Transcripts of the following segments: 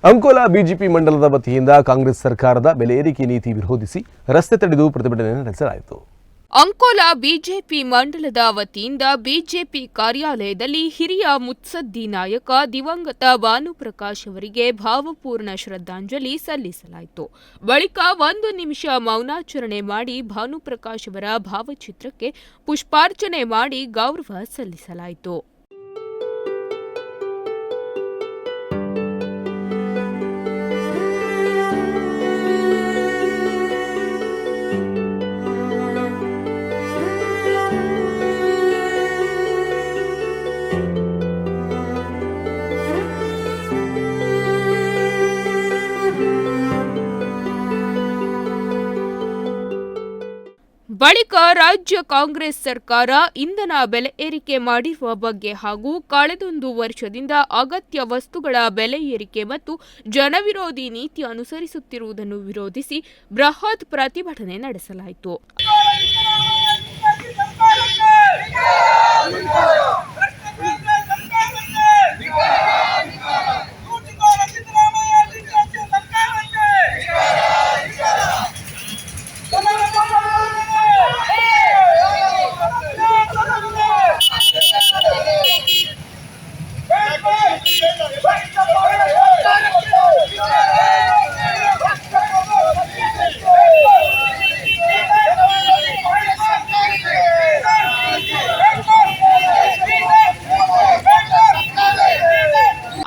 Ankola BJP ಮಂಡಲದ ವತಿಯಿಂದ ಕಾಂಗ್ರೆಸ್ ಸರ್ಕಾರದ ಬೆಲೆ ಏರಿಕೆ ನೀತಿ ವಿರೋಧಿಸಿ ರಸ್ತೆ ತಡೆದು ಪ್ರತಿಭಟನೆ ನಡೆಸಲಾಯಿತು. ಅಂಕೋಲಾ ಬಿಜೆಪಿ ಮಂಡಲದ ವತಿಯಿಂದ ಬಿಜೆಪಿ ಕಾರ್ಯಾಲಯದಲ್ಲಿ ಹಿರಿಯ ಮುತ್ಸದ್ದಿ ನಾಯಕ ದಿವಂಗತ ಭಾನುಪ್ರಕಾಶ್ ಅವರಿಗೆ ಭಾವಪೂರ್ಣ ಶ್ರದ್ಧಾಂಜಲಿ ಸಲ್ಲಿಸಲಾಯಿತು. ಬಳಿಕ 1 ನಿಮಿಷ ಮೌನಾಚರಣೆ ಮಾಡಿ ಭಾನುಪ್ರಕಾಶ್ ಅವರ ಭಾವಚಿತ್ರಕ್ಕೆ ಪುಷ್ಪಾರ್ಚನೆ ಮಾಡಿ ಗೌರವ ಸಲ್ಲಿಸಲಾಯಿತು. ಬಳಿಕ ರಾಜ್ಯ ಕಾಂಗ್ರೆಸ್ ಸರ್ಕಾರ ಇಂಧನ ಬೆಲೆ ಏರಿಕೆ ಮಾಡಿರುವ ಬಗ್ಗೆ ಹಾಗೂ ಕಳೆದೊಂದು ವರ್ಷದಿಂದ ಅಗತ್ಯ ವಸ್ತುಗಳ ಬೆಲೆ ಏರಿಕೆ ಮತ್ತು ಜನವಿರೋಧಿ ನೀತಿ ಅನುಸರಿಸುತ್ತಿರುವುದನ್ನು ವಿರೋಧಿಸಿ ಬೃಹತ್ ಪ್ರತಿಭಟನೆ ನಡೆಸಲಾಯಿತು.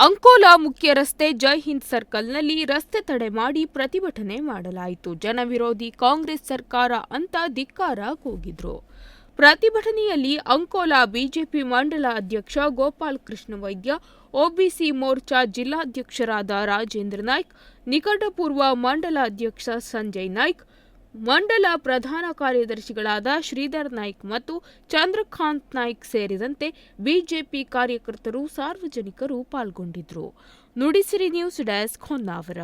ಅಂಕೋಲಾ ಮುಖ್ಯ ರಸ್ತೆ ಜೈ ಹಿಂದ್ ಸರ್ಕಲ್ನಲ್ಲಿ ರಸ್ತೆ ತಡೆ ಮಾಡಿ ಪ್ರತಿಭಟನೆ ಮಾಡಲಾಯಿತು. ಜನವಿರೋಧಿ ಕಾಂಗ್ರೆಸ್ ಸರ್ಕಾರ ಅಂತ ಧಿಕ್ಕಾರ ಕೂಗಿದ್ರು. ಪ್ರತಿಭಟನೆಯಲ್ಲಿ ಅಂಕೋಲಾ ಬಿಜೆಪಿ ಮಂಡಲ ಅಧ್ಯಕ್ಷ ಗೋಪಾಲ್ ಕೃಷ್ಣ ವೈದ್ಯ, ಒಬಿಸಿ ಮೋರ್ಚಾ ಜಿಲ್ಲಾಧ್ಯಕ್ಷರಾದ ರಾಜೇಂದ್ರ ನಾಯ್ಕ್, ನಿಕಟಪೂರ್ವ ಮಂಡಲ ಅಧ್ಯಕ್ಷ ಸಂಜಯ್ ನಾಯ್ಕ್, ಮಂಡಲ ಪ್ರಧಾನ ಕಾರ್ಯದರ್ಶಿಗಳಾದ ಶ್ರೀಧರ್ ನಾಯ್ಕ್ ಮತ್ತು ಚಂದ್ರಕಾಂತ್ ನಾಯ್ಕ್ ಸೇರಿದಂತೆ ಬಿಜೆಪಿ ಕಾರ್ಯಕರ್ತರು, ಸಾರ್ವಜನಿಕರು ಪಾಲ್ಗೊಂಡಿದ್ದರು. Nudisiri news desk, Honnavar.